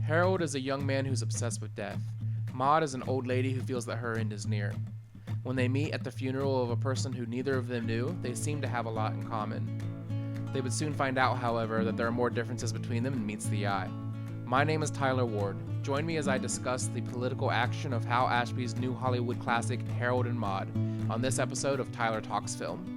Harold is a young man who's obsessed with death. Maude is an old lady who feels that her end is near. When they meet at the funeral of a person who neither of them knew, they seem to have a lot in common. They would soon find out, however, that there are more differences between them than meets the eye. My name is Tyler Ward. Join me as I discuss the political action of Hal Ashby's new Hollywood classic, Harold and Maude, on this episode of Tyler Talks Film.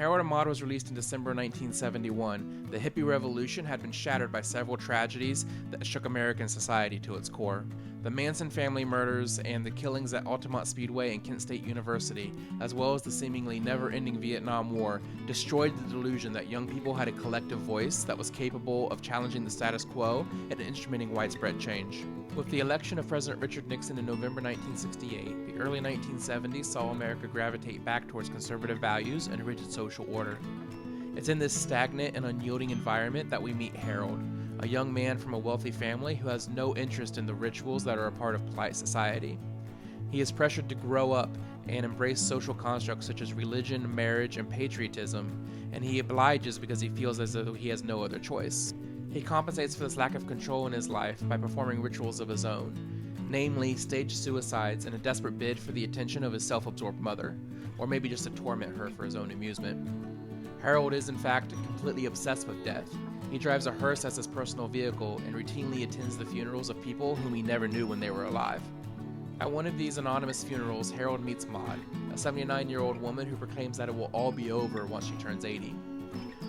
Harold and Maude was released in December 1971. The hippie revolution had been shattered by several tragedies that shook American society to its core. The Manson family murders and the killings at Altamont Speedway and Kent State University, as well as the seemingly never-ending Vietnam War, destroyed the delusion that young people had a collective voice that was capable of challenging the status quo and instrumenting widespread change. With the election of President Richard Nixon in November 1968, the early 1970s saw America gravitate back towards conservative values and rigid social order. It's in this stagnant and unyielding environment that we meet Harold, a young man from a wealthy family who has no interest in the rituals that are a part of polite society. He is pressured to grow up and embrace social constructs such as religion, marriage, and patriotism, and he obliges because he feels as though he has no other choice. He compensates for this lack of control in his life by performing rituals of his own, namely staged suicides in a desperate bid for the attention of his self-absorbed mother, or maybe just to torment her for his own amusement. Harold is in fact completely obsessed with death. He drives a hearse as his personal vehicle and routinely attends the funerals of people whom he never knew when they were alive. At one of these anonymous funerals, Harold meets Maude, a 79-year-old woman who proclaims that it will all be over once she turns 80.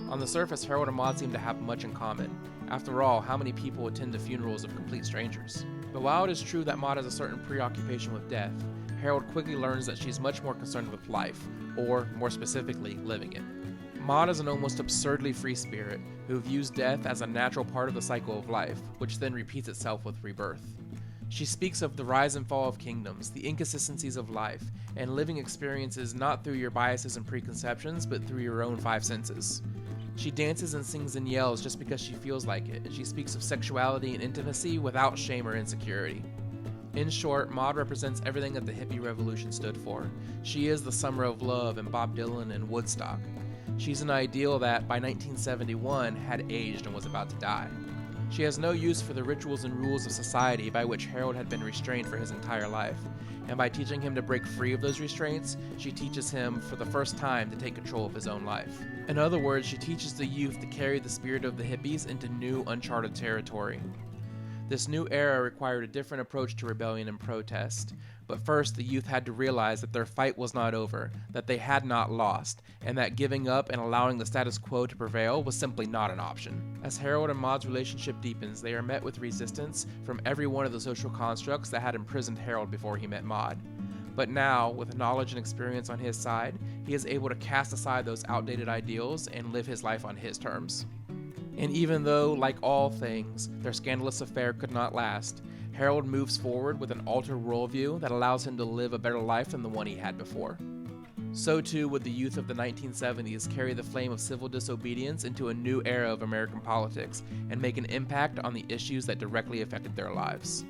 On the surface, Harold and Maude seem to have much in common. After all, how many people attend the funerals of complete strangers? But while it is true that Maude has a certain preoccupation with death, Harold quickly learns that she's much more concerned with life, or, more specifically, living it. Maude is an almost absurdly free spirit who views death as a natural part of the cycle of life, which then repeats itself with rebirth. She speaks of the rise and fall of kingdoms, the inconsistencies of life, and living experiences not through your biases and preconceptions, but through your own five senses. She dances and sings and yells just because she feels like it, and she speaks of sexuality and intimacy without shame or insecurity. In short, Maude represents everything that the hippie revolution stood for. She is the summer of love and Bob Dylan and Woodstock. She's an ideal that, by 1971, had aged and was about to die. She has no use for the rituals and rules of society by which Harold had been restrained for his entire life, and by teaching him to break free of those restraints, she teaches him for the first time to take control of his own life. In other words, she teaches the youth to carry the spirit of the hippies into new, uncharted territory. This new era required a different approach to rebellion and protest, but first the youth had to realize that their fight was not over, that they had not lost, and that giving up and allowing the status quo to prevail was simply not an option. As Harold and Maude's relationship deepens, they are met with resistance from every one of the social constructs that had imprisoned Harold before he met Maude. But now, with knowledge and experience on his side, he is able to cast aside those outdated ideals and live his life on his terms. And even though, like all things, their scandalous affair could not last, Harold moves forward with an altered worldview that allows him to live a better life than the one he had before. So too would the youth of the 1970s carry the flame of civil disobedience into a new era of American politics and make an impact on the issues that directly affected their lives.